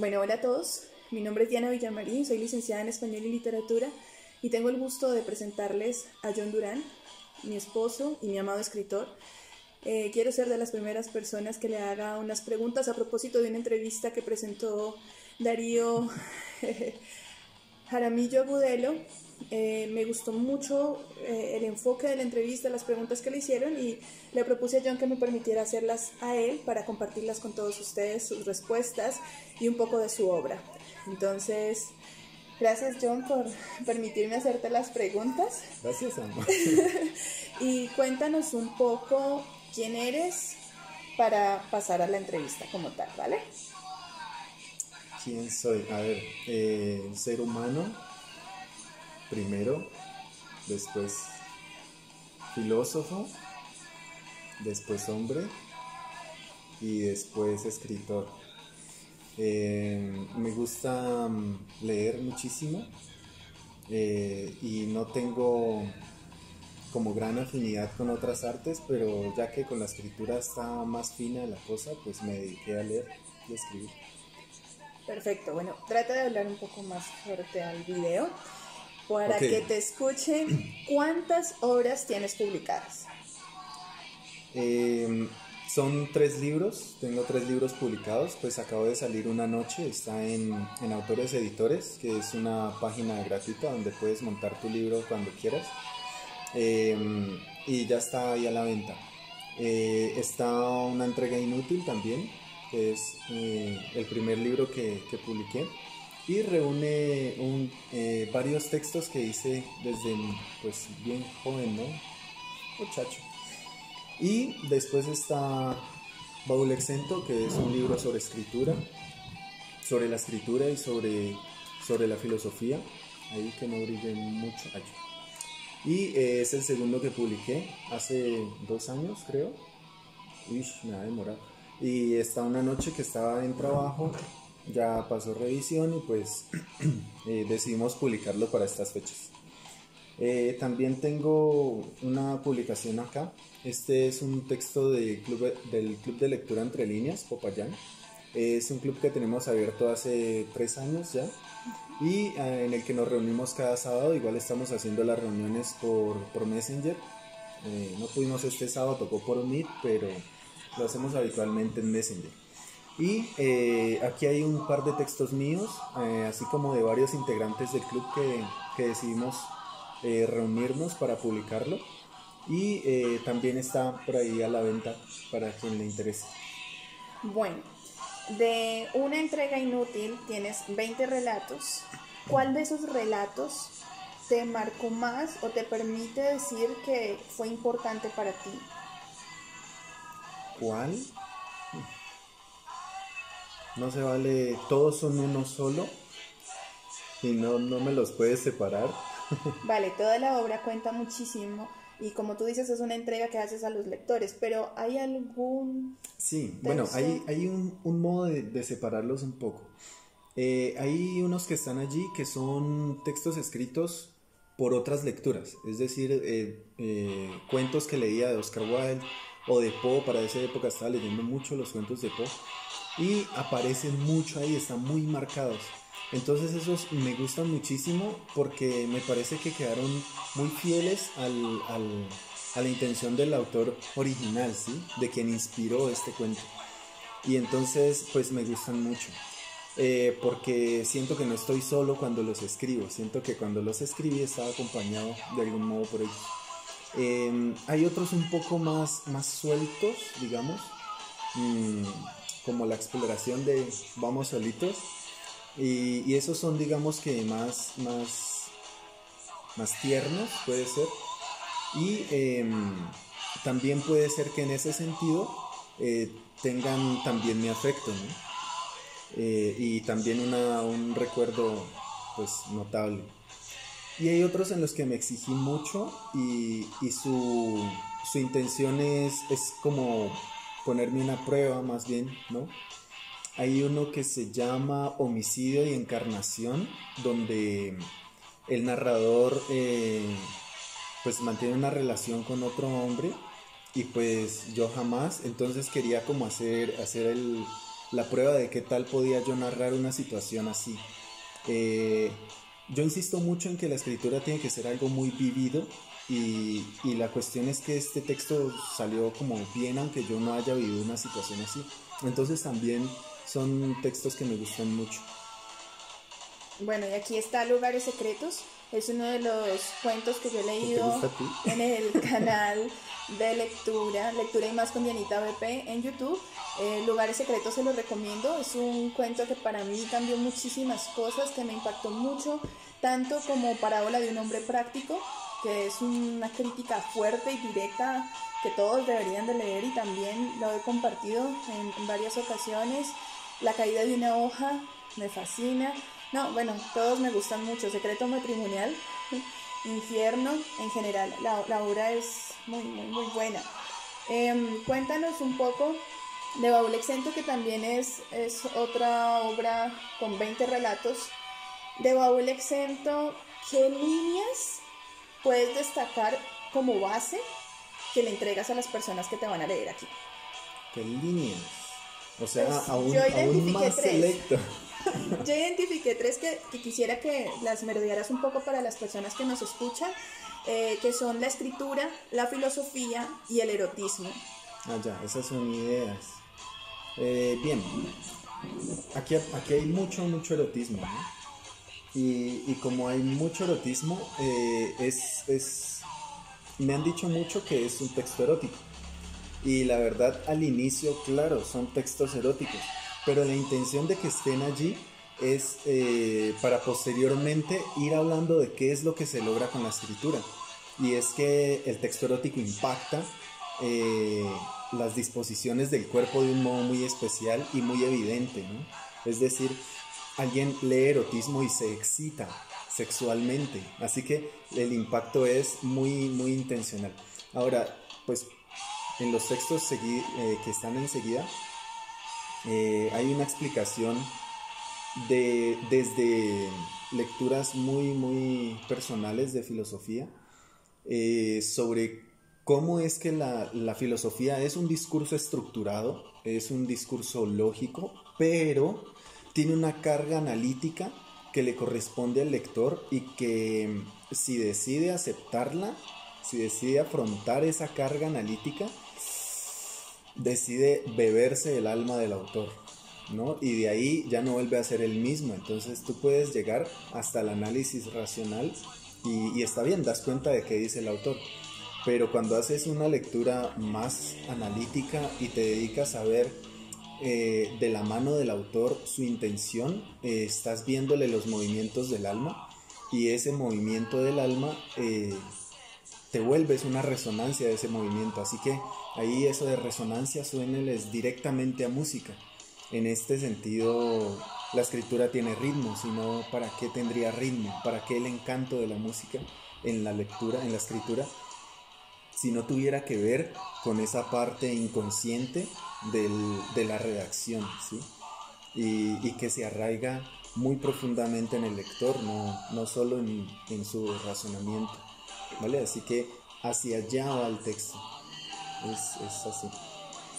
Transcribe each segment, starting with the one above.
Bueno, hola a todos. Mi nombre es Diana Villamarín, soy licenciada en Español y Literatura y tengo el gusto de presentarles a John Durán, mi esposo y mi amado escritor. Quiero ser de las primeras personas que le haga unas preguntas a propósito de una entrevista que presentó Darío Jaramillo Agudelo. Me gustó mucho el enfoque de la entrevista, las preguntas que le hicieron, y le propuse a John que me permitiera hacerlas a él para compartirlas con todos ustedes, sus respuestas y un poco de su obra. Entonces, gracias John por permitirme hacerte las preguntas. Gracias, amor. Y cuéntanos un poco quién eres para pasar a la entrevista como tal, ¿vale? ¿Quién soy? A ver, ser humano, primero, después filósofo, después hombre y después escritor. Me gusta leer muchísimo y no tengo como gran afinidad con otras artes, pero ya que con la escritura está más fina la cosa, pues me dediqué a leer y a escribir. Perfecto, bueno, trata de hablar un poco más fuerte al video para Okay. que te escuchen. ¿Cuántas obras tienes publicadas? Son 3 libros, tengo 3 libros publicados, pues acabo de salir Una Noche, está en Autores Editores, que es una página gratuita donde puedes montar tu libro cuando quieras, y ya está ahí a la venta. Está Una Entrega Inútil también, que es el primer libro que publiqué, y reúne varios textos que hice desde pues bien joven, ¿no? Muchacho. Y después está Baúl Exento, que es un libro sobre escritura, sobre la escritura y sobre la filosofía, ahí que no brille mucho allí. Y es el segundo que publiqué hace 2 años, creo. Uy, me ha demorado. Y está Una Noche, que estaba en trabajo, ya pasó revisión y pues decidimos publicarlo para estas fechas. También tengo una publicación acá. Este es un texto del Club de Lectura Entre Líneas, Popayán. Es un club que tenemos abierto hace 3 años ya, y en el que nos reunimos cada sábado. Igual estamos haciendo las reuniones por Messenger. No pudimos este sábado, tocó por Meet, pero lo hacemos habitualmente en Messenger. Y aquí hay un par de textos míos, así como de varios integrantes del club que decidimos reunirnos para publicarlo, y también está por ahí a la venta para quien le interese. Bueno, de Una Entrega Inútil tienes 20 relatos. ¿Cuál de esos relatos te marcó más o te permite decir que fue importante para ti? ¿Cuál? No se vale, todos son uno solo y no me los puedes separar. Vale, toda la obra cuenta muchísimo y como tú dices es una entrega que haces a los lectores, pero ¿hay algún Sí, texto? bueno, hay un modo de separarlos un poco. Hay unos que están allí que son textos escritos por otras lecturas, es decir, cuentos que leía de Oscar Wilde o de Poe. Para esa época estaba leyendo mucho los cuentos de Poe y aparecen mucho ahí, están muy marcados. Entonces esos me gustan muchísimo porque me parece que quedaron muy fieles a la intención del autor original, ¿sí? De quien inspiró este cuento. Y entonces pues me gustan mucho, porque siento que no estoy solo cuando los escribo, siento que cuando los escribí estaba acompañado de algún modo por ellos. Hay otros un poco más sueltos, digamos, como la exploración de Vamos Solitos. Y esos son, digamos que más tiernos, puede ser. Y también puede ser que en ese sentido tengan también mi afecto, ¿no? Y también un recuerdo pues notable. Y hay otros en los que me exigí mucho y su intención es como ponerme una prueba más bien, ¿no? Hay uno que se llama Homicidio y Encarnación, donde el narrador pues mantiene una relación con otro hombre y pues yo jamás. Entonces quería como hacer la prueba de qué tal podía yo narrar una situación así. Yo insisto mucho en que la escritura tiene que ser algo muy vivido y la cuestión es que este texto salió como bien aunque yo no haya vivido una situación así. Entonces también son textos que me gustan mucho. Bueno, y aquí está Lugares Secretos. Es uno de los cuentos que yo he leído en el canal de lectura y más con Dianita BP en YouTube. Lugares Secretos se los recomiendo. Es un cuento que para mí cambió muchísimas cosas, que me impactó mucho, tanto como Parábola de un hombre práctico, que es una crítica fuerte y directa que todos deberían de leer, y también lo he compartido en varias ocasiones. La caída de una hoja me fascina. No, bueno, todos me gustan mucho. Secreto matrimonial, Infierno, en general, la obra es muy, muy, muy buena. Cuéntanos un poco de Baúl Exento, que también es otra obra con 20 relatos. De Baúl Exento, ¿qué líneas puedes destacar como base que le entregas a las personas que te van a leer aquí? ¿Qué líneas? O sea, Pues, aún más selecto. Yo identifiqué 3 que quisiera que las merodearas un poco para las personas que nos escuchan, que son la escritura, la filosofía y el erotismo. Ya, esas son ideas. Bien, aquí hay mucho erotismo, ¿no? Y como hay mucho erotismo, me han dicho mucho que es un texto erótico. Y la verdad, al inicio, claro, son textos eróticos, pero la intención de que estén allí es para posteriormente ir hablando de qué es lo que se logra con la escritura. Y es que el texto erótico impacta las disposiciones del cuerpo de un modo muy especial y muy evidente, ¿no? Es decir, alguien lee erotismo y se excita sexualmente, así que el impacto es muy, muy intencional. Ahora, pues en los textos que están enseguida hay una explicación desde lecturas muy, muy personales de filosofía sobre cómo es que la filosofía es un discurso estructurado, es un discurso lógico, pero tiene una carga analítica que le corresponde al lector y que si decide aceptarla, si decide afrontar esa carga analítica, decide beberse el alma del autor, ¿no? Y de ahí ya no vuelve a ser el mismo. Entonces tú puedes llegar hasta el análisis racional y está bien, das cuenta de qué dice el autor. Pero cuando haces una lectura más analítica y te dedicas a ver de la mano del autor su intención, estás viéndole los movimientos del alma, y ese movimiento del alma te vuelves una resonancia de ese movimiento. Así que ahí eso de resonancia suéneles directamente a música. En este sentido, la escritura tiene ritmo, si no, ¿para qué tendría ritmo? ¿Para qué el encanto de la música en la lectura, en la escritura, si no tuviera que ver con esa parte inconsciente de la redacción, ¿sí? Y que se arraiga muy profundamente en el lector, no solo en su razonamiento, ¿vale? Así que hacia allá va el texto, es así.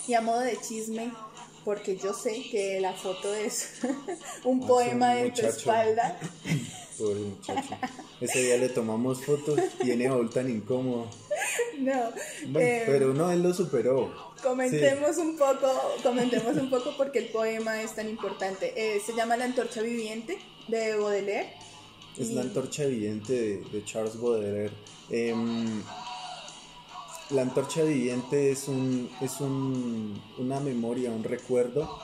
Y a modo de chisme, porque yo sé que la foto es un poema en tu espalda. Pobre muchacho. Ese día le tomamos fotos y en Baúl tan incómodo. No. Bueno, pero no, él lo superó. Comentemos un poco porque el poema es tan importante. Se llama La antorcha viviente, de Baudelaire. Es la antorcha viviente de Charles Baudelaire. La antorcha viviente es una memoria, un recuerdo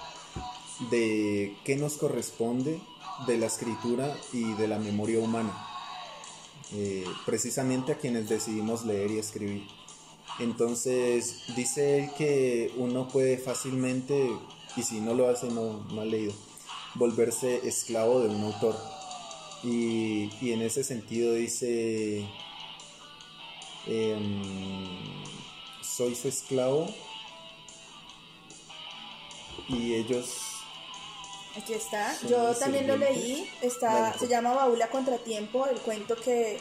de qué nos corresponde de la escritura y de la memoria humana, precisamente a quienes decidimos leer y escribir. Entonces dice él que uno puede fácilmente, y si no lo hace no ha leído, volverse esclavo de un autor, y en ese sentido dice soy su esclavo y ellos... Aquí está, yo también lo leí, se llama Baúl a contratiempo, el cuento que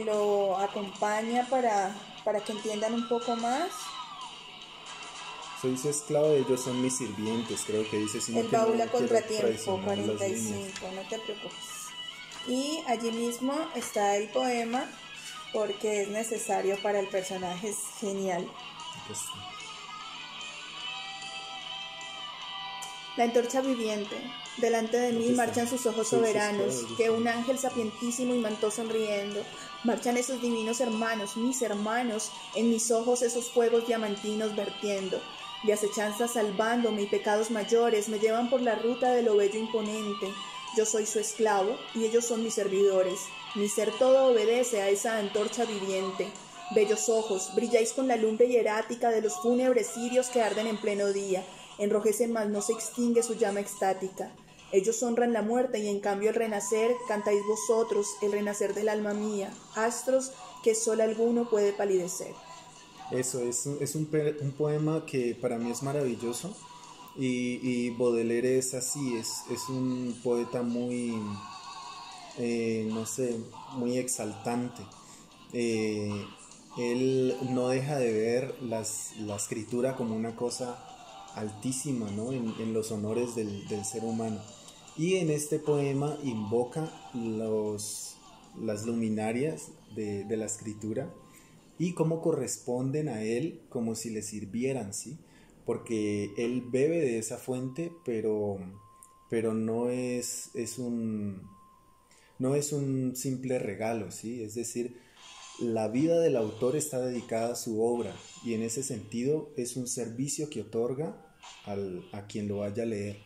lo acompaña para que entiendan un poco más. Soy su esclavo, ellos son mis sirvientes, creo que dice. Sino El que baúl no a quiero contratiempo, traicionar las 45, líneas. no te preocupes. Y allí mismo está el poema porque es necesario para el personaje, es genial. Aquí está. La antorcha viviente. Delante de mí Aquí está. marchan sus ojos Soy su soberanos, esclavo, ellos que son- un ángel sapientísimo y mantó sonriendo. Marchan esos divinos hermanos, mis hermanos, en mis ojos esos fuegos diamantinos vertiendo. De acechanza salvándome y pecados mayores me llevan por la ruta de lo bello imponente. Yo soy su esclavo y ellos son mis servidores. Mi ser todo obedece a esa antorcha viviente. Bellos ojos, brilláis con la lumbre hierática de los fúnebres cirios que arden en pleno día. Enrojecen mas no se extingue su llama extática. Ellos honran la muerte y en cambio el renacer cantáis vosotros, el renacer del alma mía, astros que sol alguno puede palidecer. Eso es un poema que para mí es maravilloso. Y Baudelaire es así, es un poeta muy, no sé, muy exaltante. Eh, Él no deja de ver la escritura como una cosa altísima, ¿no? En los honores del ser humano. Y en este poema invoca las luminarias de la escritura y cómo corresponden a él como si le sirvieran, ¿sí? Porque él bebe de esa fuente, pero no es un simple regalo, ¿sí? Es decir, la vida del autor está dedicada a su obra y en ese sentido es un servicio que otorga a quien lo vaya a leer.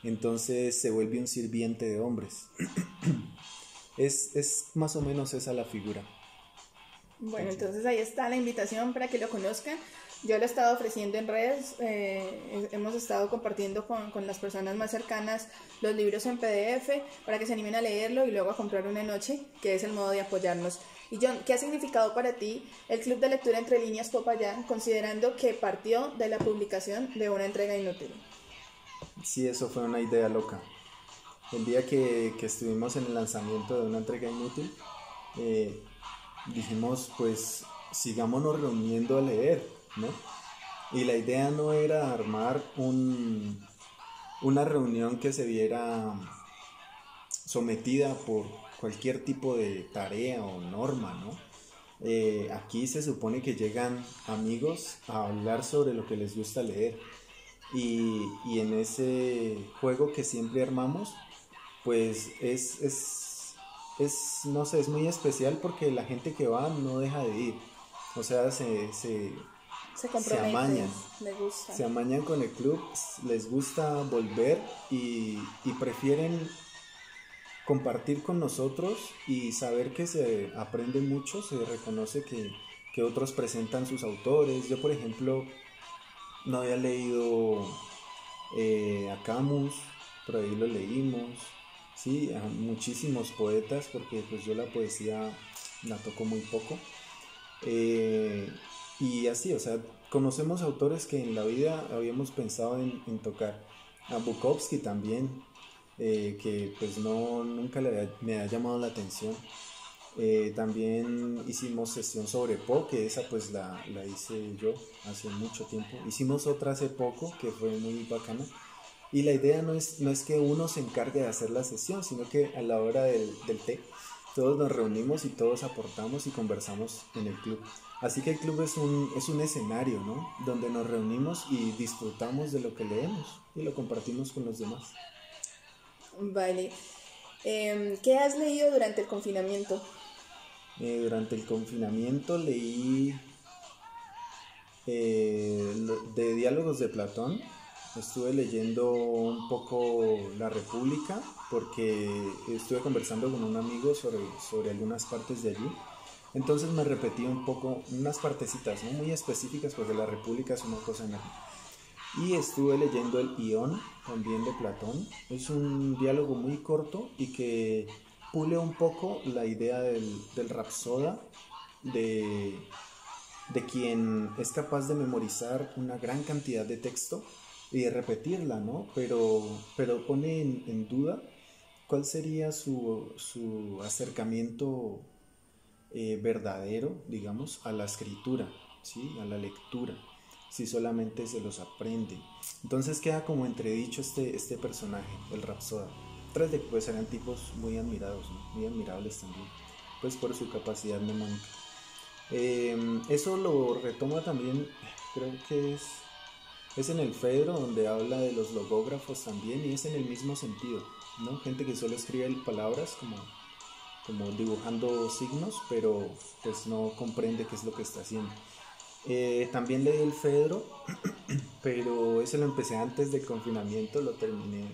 Entonces se vuelve un sirviente de hombres. Es más o menos esa la figura. Bueno, entonces ahí está la invitación para que lo conozcan. Yo lo he estado ofreciendo en redes, hemos estado compartiendo con las personas más cercanas los libros en PDF para que se animen a leerlo y luego a comprar una noche, que es el modo de apoyarnos. Y John, ¿qué ha significado para ti el Club de Lectura Entre Líneas Popayán, considerando que partió de la publicación de una entrega inútil? Sí, eso fue una idea loca. El día que estuvimos en el lanzamiento de una entrega inútil, eh, dijimos, pues sigámonos reuniendo a leer, ¿no? Y la idea no era armar una reunión que se viera sometida por cualquier tipo de tarea o norma, ¿no? Aquí se supone que llegan amigos a hablar sobre lo que les gusta leer y en ese juego que siempre armamos, pues no sé, es muy especial porque la gente que va no deja de ir, o sea, Se se compromete, amañan. le gusta. Se amañan con el club, les gusta volver y prefieren compartir con nosotros y saber que se aprende mucho, se reconoce que otros presentan sus autores. Yo, por ejemplo, no había leído a Camus, por ahí lo leímos, sí, a muchísimos poetas, porque pues yo la poesía la toco muy poco. Eh, y así, o sea, conocemos autores que en la vida habíamos pensado en tocar. A Bukowski también, que pues no, nunca me ha llamado la atención. También hicimos sesión sobre Poe, que esa pues la hice yo hace mucho tiempo. Hicimos otra hace poco, que fue muy bacana. Y la idea no es que uno se encargue de hacer la sesión, sino que a la hora del té, todos nos reunimos y todos aportamos y conversamos en el club. Así que el club es un escenario, ¿no? Donde nos reunimos y disfrutamos de lo que leemos y lo compartimos con los demás. Vale. ¿Qué has leído durante el confinamiento? Durante el confinamiento leí de Diálogos de Platón. Estuve leyendo un poco La República porque estuve conversando con un amigo sobre algunas partes de allí. Entonces me repetí un poco, unas partecitas, ¿no? Muy específicas, porque La República es una cosa enorme. Y estuve leyendo el Ión, también de Platón. Es un diálogo muy corto y que pule un poco la idea del rapsoda, de quien es capaz de memorizar una gran cantidad de texto y de repetirla, ¿no? Pero pone en duda cuál sería su acercamiento verdadero, digamos, a la escritura, ¿sí? A la lectura. si solamente se los aprende. Entonces queda como entredicho este personaje, el Rapsoda. Tras de que pues eran tipos muy admirados, ¿no? Muy admirables también, pues por su capacidad mnemónica. Eso lo retoma también, creo que es en el Fedro, donde habla de los logógrafos también, y es en el mismo sentido, ¿no? Gente que solo escribe palabras como dibujando signos, pero pues no comprende qué es lo que está haciendo. También leí el Fedro, pero ese lo empecé antes del confinamiento, lo terminé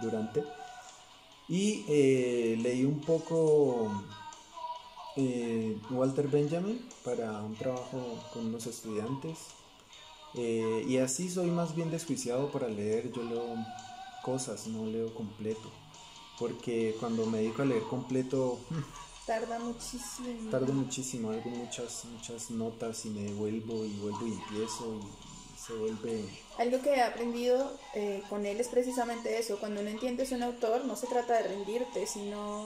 durante. Y leí un poco Walter Benjamin para un trabajo con unos estudiantes. Y así soy más bien desjuiciado para leer. Yo leo cosas, no leo completo. Porque cuando me dedico a leer completo, tardo muchísimo, hago muchas notas y me vuelvo y empiezo y se vuelve... Algo que he aprendido con él es precisamente eso. Cuando no entiendes un autor, no se trata de rendirte, sino,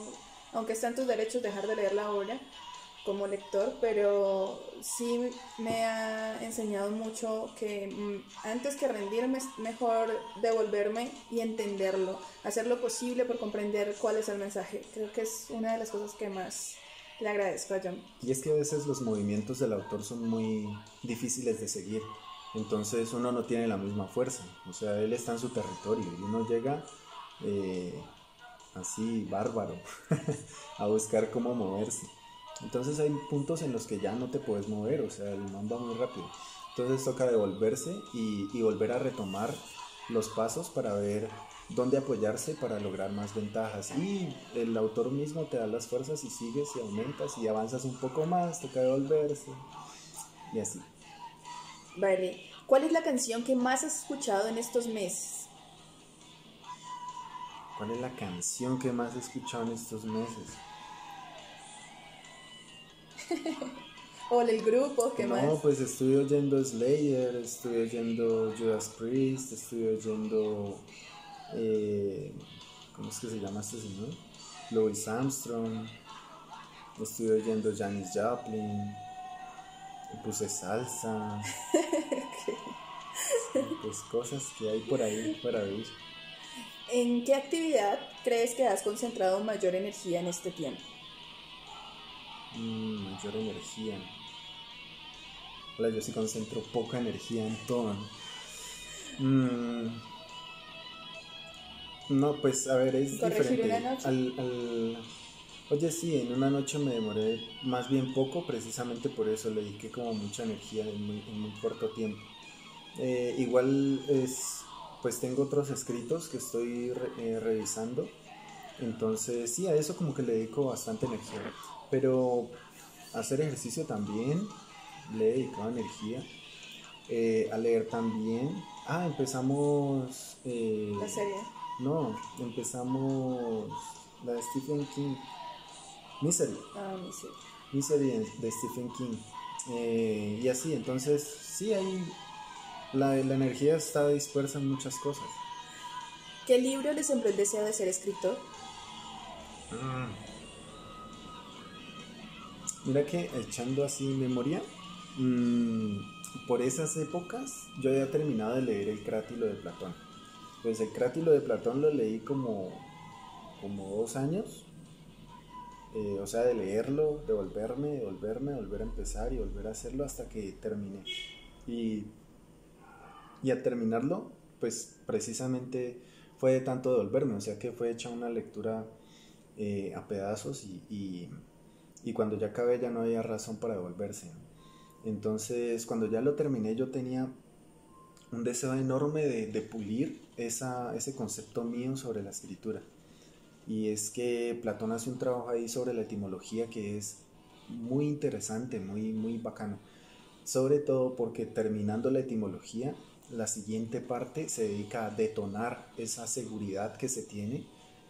aunque está en tus derechos, dejar de leer la obra como lector, pero sí me ha enseñado mucho que antes que rendirme es mejor devolverme y entenderlo, hacer lo posible por comprender cuál es el mensaje. Creo que es una de las cosas que más le agradezco a John. Y es que a veces los movimientos del autor son muy difíciles de seguir, entonces uno no tiene la misma fuerza, o sea, él está en su territorio y uno llega así bárbaro a buscar cómo moverse. Entonces hay puntos en los que ya no te puedes mover, o sea, el man va muy rápido. Entonces toca devolverse y volver a retomar los pasos para ver dónde apoyarse para lograr más ventajas. Y el autor mismo te da las fuerzas y sigues y aumentas y avanzas un poco más, toca devolverse y así. Vale, ¿cuál es la canción que más has escuchado en estos meses? ¿Cuál es la canción que más he escuchado en estos meses? ¿O el grupo? ¿Qué más? No, pues estoy oyendo Slayer, estoy oyendo Judas Priest, estoy oyendo... ¿cómo es que se llama este señor? Louis Armstrong, estoy oyendo Janis Joplin, puse salsa, pues cosas que hay por ahí para oír. ¿En qué actividad crees que has concentrado mayor energía en este tiempo? Mayor energía. Hola, yo sí concentro poca energía en todo. No, pues a ver, es ¿Corregir diferente. una noche? Oye, sí, en una noche me demoré más bien poco, precisamente por eso le dediqué como mucha energía en muy corto tiempo. Igual pues tengo otros escritos que estoy revisando, entonces sí, a eso como que le dedico bastante energía, pero hacer ejercicio también le he dedicado energía, a leer también. Empezamos... La serie. No, empezamos la de Stephen King, Misery. Misery. Misery de Stephen King. Y así, entonces, sí, ahí la energía está dispersa en muchas cosas. ¿Qué libro le sembró el deseo de ser escritor? Mira que echando así memoria, por esas épocas yo había terminado de leer el Crátilo de Platón. Pues el Crátilo de Platón lo leí como 2 años. O sea, de leerlo, de volverme, volver a empezar y volver a hacerlo hasta que terminé. Y al terminarlo, pues precisamente fue de tanto devolverme, o sea que fue hecha una lectura a pedazos y cuando ya acabé ya no había razón para devolverse. Entonces, cuando ya lo terminé, yo tenía un deseo enorme de pulir ese concepto mío sobre la escritura. Y es que Platón hace un trabajo ahí sobre la etimología que es muy interesante, muy bacano. Sobre todo porque terminando la etimología, la siguiente parte se dedica a detonar esa seguridad que se tiene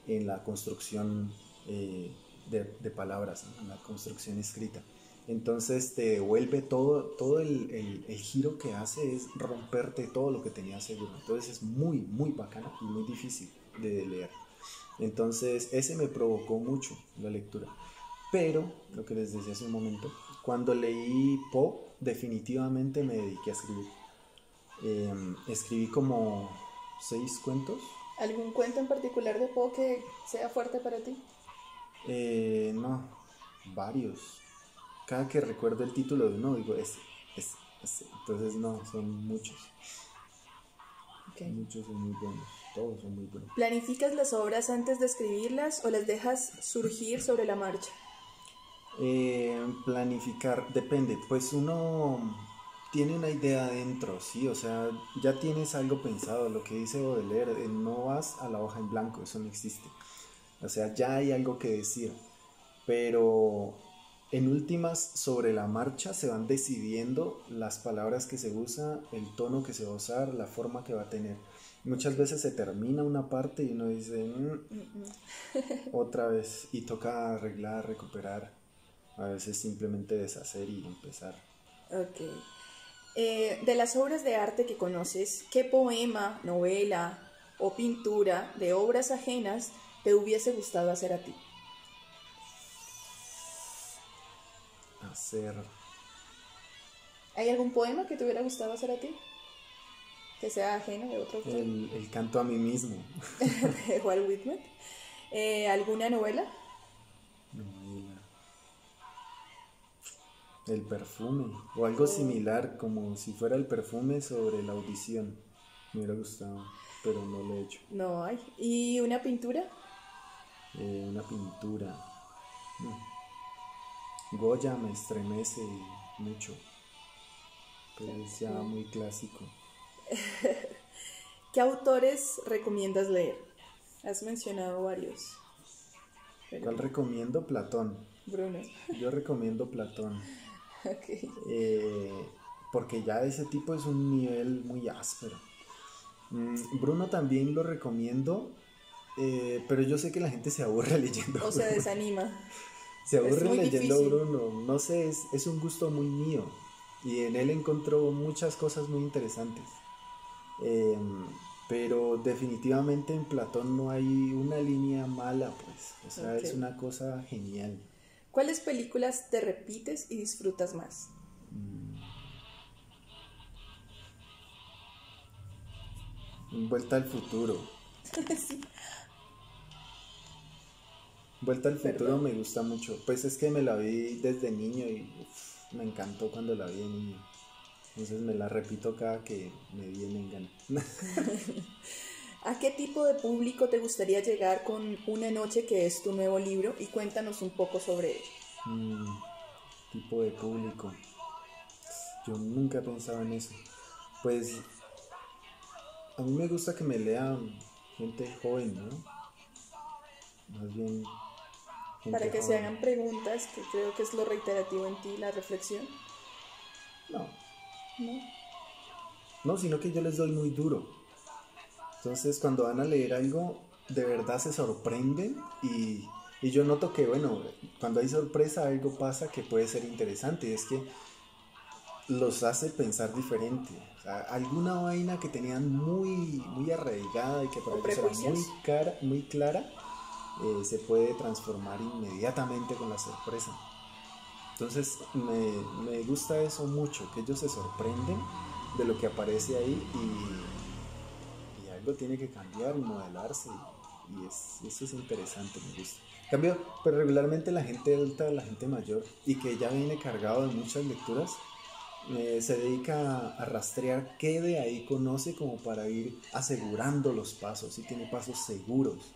en la construcción de palabras, ¿no? En la construcción escrita. Entonces te devuelve todo el giro que hace es romperte todo lo que tenías seguro. Entonces es muy bacano y muy difícil de leer. Entonces ese me provocó mucho la lectura. Pero, lo que les decía hace un momento, cuando leí Poe, definitivamente me dediqué a escribir. Escribí como 6 cuentos. ¿Algún cuento en particular de Poe que sea fuerte para ti? No, varios. Cada que recuerdo el título de uno, digo, ese. Entonces, no, son muchos. Okay. Muchos son muy buenos, todos son muy buenos. ¿Planificas las obras antes de escribirlas o las dejas surgir sobre la marcha? Planificar, depende, pues uno tiene una idea adentro, ¿sí? O sea, ya tienes algo pensado, lo que dice Baudelaire, no vas a la hoja en blanco, eso no existe. O sea, ya hay algo que decir, pero en últimas, sobre la marcha se van decidiendo las palabras que se usa, el tono que se va a usar, la forma que va a tener. Muchas veces se termina una parte y uno dice, otra vez, y toca arreglar, recuperar, a veces simplemente deshacer y empezar. Ok. De las obras de arte que conoces, ¿qué poema, novela o pintura de obras ajenas te hubiese gustado hacer a ti? ¿Hay algún poema que te hubiera gustado hacer a ti? Que sea ajeno de otro autor. El canto a mí mismo. De Walt Whitman. ¿Alguna novela? Novela. El perfume. O algo similar, como si fuera el perfume sobre la audición. Me hubiera gustado, pero no lo he hecho. No hay. ¿Y una pintura? Una pintura. Goya me estremece mucho, pero es ya muy clásico. ¿Qué autores recomiendas leer? Has mencionado varios. ¿Cuál recomiendo? Platón. Bruno. Yo recomiendo Platón. Okay. Porque ya ese tipo es un nivel muy áspero. Bruno también lo recomiendo, pero yo sé que la gente se aburre leyendo. O se desanima. Se aburre leyendo difícil. Bruno. No sé, es un gusto muy mío. Y en él encontró muchas cosas muy interesantes. Pero definitivamente en Platón no hay una línea mala, pues. O sea, Okay. es una cosa genial. ¿Cuáles películas te repites y disfrutas más? Vuelta al futuro. Sí. Vuelta al futuro ¿Perdón? me gusta mucho. Pues es que me la vi desde niño y me encantó cuando la vi de niño. Entonces me la repito cada que me viene en gana. ¿A qué tipo de público te gustaría llegar con Una noche, que es tu nuevo libro? Y cuéntanos un poco sobre ello. Tipo de público. Yo nunca pensaba en eso. Pues a mí me gusta que me lean gente joven, ¿no? Más bien gente Para que se joven. hagan preguntas, que creo que es lo reiterativo en ti, la reflexión. No, ¿No? no, sino que yo les doy muy duro. Entonces cuando van a leer algo, de verdad se sorprenden y yo noto que, bueno, cuando hay sorpresa algo pasa que puede ser interesante. Es que los hace pensar diferente. O sea, alguna vaina que tenían muy, muy arraigada y que para ¿O ellos era prejuicios? muy clara, se puede transformar inmediatamente con la sorpresa. Entonces me gusta eso mucho, que ellos se sorprenden de lo que aparece ahí y algo tiene que cambiar y modelarse y eso es interesante, me gusta. En cambio, pues regularmente la gente adulta, la gente mayor y que ya viene cargado de muchas lecturas, se dedica a rastrear qué de ahí conoce como para ir asegurando los pasos y tiene pasos seguros.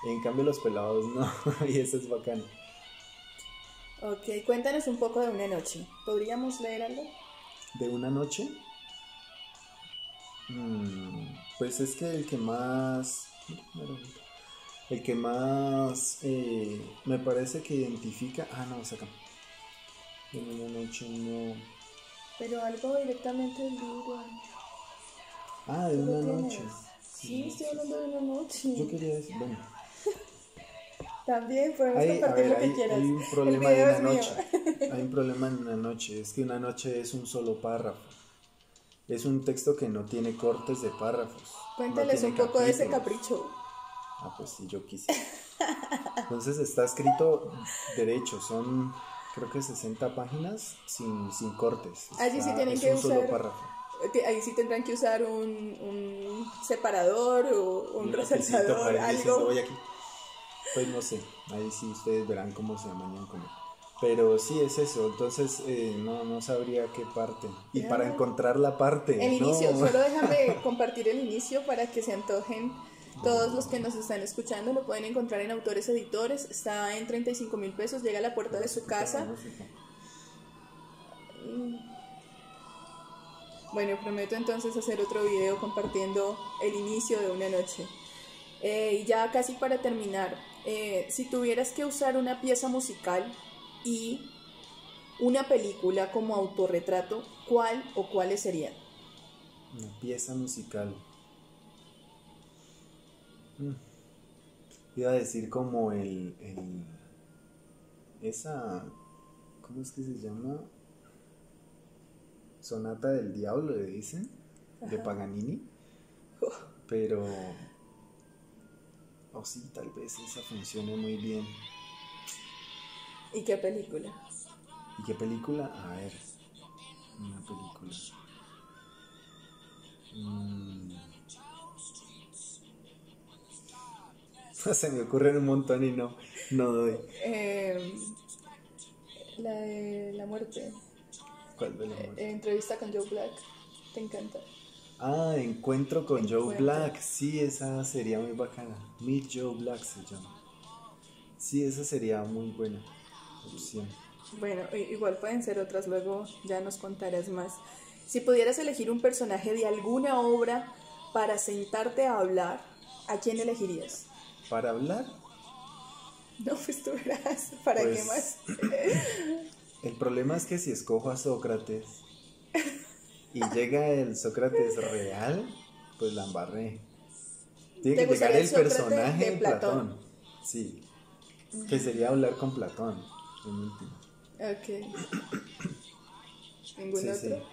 En cambio los pelados no, y eso es bacano. Ok, cuéntanos un poco de Una noche. ¿Podríamos leer algo? ¿De una noche? Pues es que el que más me parece que identifica, no, saca. De una noche no. Pero algo directamente del libro. De ¿Tú lo una tienes? noche. Sí, estoy hablando de Una noche. Yo quería decir, bueno. También podemos A compartir ver, lo que quieras. hay un El problema de video una es mío. noche. Hay un problema en una noche. Es que una noche es un solo párrafo. Es un texto que no tiene cortes de párrafos. Cuéntales no un tiene poco de ese capítulos. capricho. Pues sí, yo quise. Entonces está escrito derecho. Son, creo que 60 páginas sin cortes. Allí sí tienen Es que un solo usar párrafo. Ahí sí tendrán que usar un separador o un resaltador, algo. Voy aquí. Pues no sé, ahí sí ustedes verán cómo se amañan con él. Pero sí es eso, entonces no sabría qué parte. Y para encontrar la parte. El inicio, no. solo déjame compartir el inicio para que se antojen. Todos los que nos están escuchando lo pueden encontrar en Autores Editores. Está en 35.000 pesos, llega a la puerta de su casa. Bueno, prometo entonces hacer otro video compartiendo el inicio de Una Noche. Y ya casi para terminar, si tuvieras que usar una pieza musical y una película como autorretrato, ¿cuál o cuáles serían? Una pieza musical. Iba a decir como esa, ¿cómo es que se llama? Sonata del Diablo, le dicen, de Paganini. Pero sí, tal vez esa funcione muy bien. ¿Y qué película? ¿Y qué película? A ver, una película. Se me ocurren un montón y no doy. La de la muerte. ¿Cuál de la muerte? Entrevista con Joe Black. ¿Te encanta? Encuentro con Joe Black. Sí, esa sería muy bacana. Meet Joe Black se llama. Sí, esa sería muy buena opción. Bueno, igual pueden ser otras, luego ya nos contarás más. Si pudieras elegir un personaje de alguna obra para sentarte a hablar, ¿a quién elegirías? ¿Para hablar? No, pues tú verás, ¿para pues, qué más? El problema es que si escojo a Sócrates y llega el Sócrates real, pues la embarré. Tiene que llegar el personaje de Platón. Sí, que sería hablar con Platón, en último. Ok. ¿Ningún otro?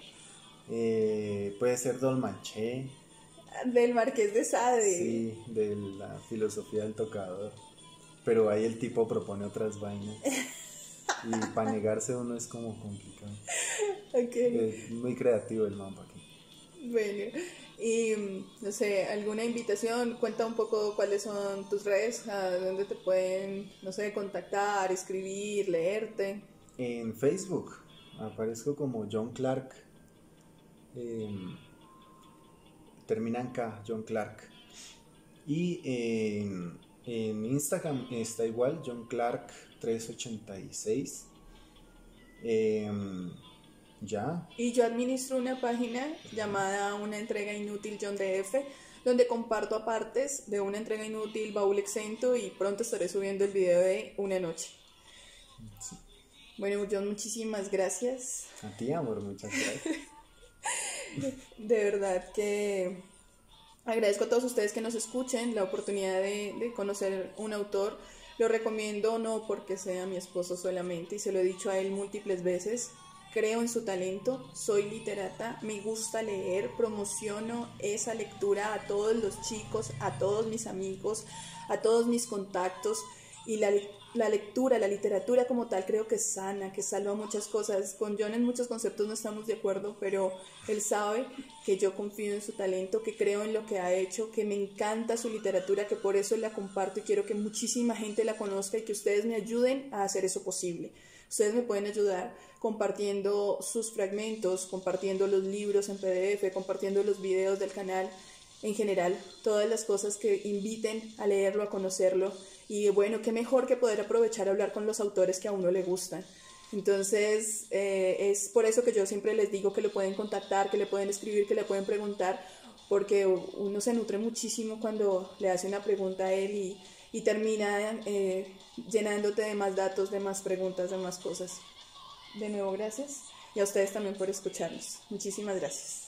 Sí. Puede ser Dolmanché. Del Marqués de Sade. Sí, de la filosofía del tocador. Pero ahí el tipo propone otras vainas. Y para negarse uno es como complicado. Es muy creativo el mapa aquí. Bueno, y no sé, alguna invitación, cuenta un poco cuáles son tus redes, a dónde te pueden, no sé, contactar, escribir, leerte. En Facebook aparezco como John Clark. Termina en K, John Clark. Y en Instagram está igual, John Clark 386. Ya. Y yo administro una página llamada Una Entrega Inútil John DF, donde comparto apartes de Una Entrega Inútil, Baúl Exento, y pronto estaré subiendo el video de Una Noche. Sí. Bueno, John, muchísimas gracias. A ti, amor, muchas gracias. De verdad que agradezco a todos ustedes que nos escuchen la oportunidad de conocer un autor. Lo recomiendo no porque sea mi esposo solamente, y se lo he dicho a él múltiples veces. Creo en su talento, soy literata, me gusta leer, promociono esa lectura a todos los chicos, a todos mis amigos, a todos mis contactos, y la lectura, la literatura como tal creo que sana, que salva muchas cosas. Con John en muchos conceptos no estamos de acuerdo, pero él sabe que yo confío en su talento, que creo en lo que ha hecho, que me encanta su literatura, que por eso la comparto y quiero que muchísima gente la conozca y que ustedes me ayuden a hacer eso posible. Ustedes me pueden ayudar compartiendo sus fragmentos, compartiendo los libros en PDF, compartiendo los videos del canal, en general, todas las cosas que inviten a leerlo, a conocerlo. Y bueno, qué mejor que poder aprovechar a hablar con los autores que a uno le gustan. Entonces, es por eso que yo siempre les digo que le pueden contactar, que le pueden escribir, que le pueden preguntar, porque uno se nutre muchísimo cuando le hace una pregunta a él y termina llenándote de más datos, de más preguntas, de más cosas. De nuevo, gracias. Y a ustedes también por escucharnos. Muchísimas gracias.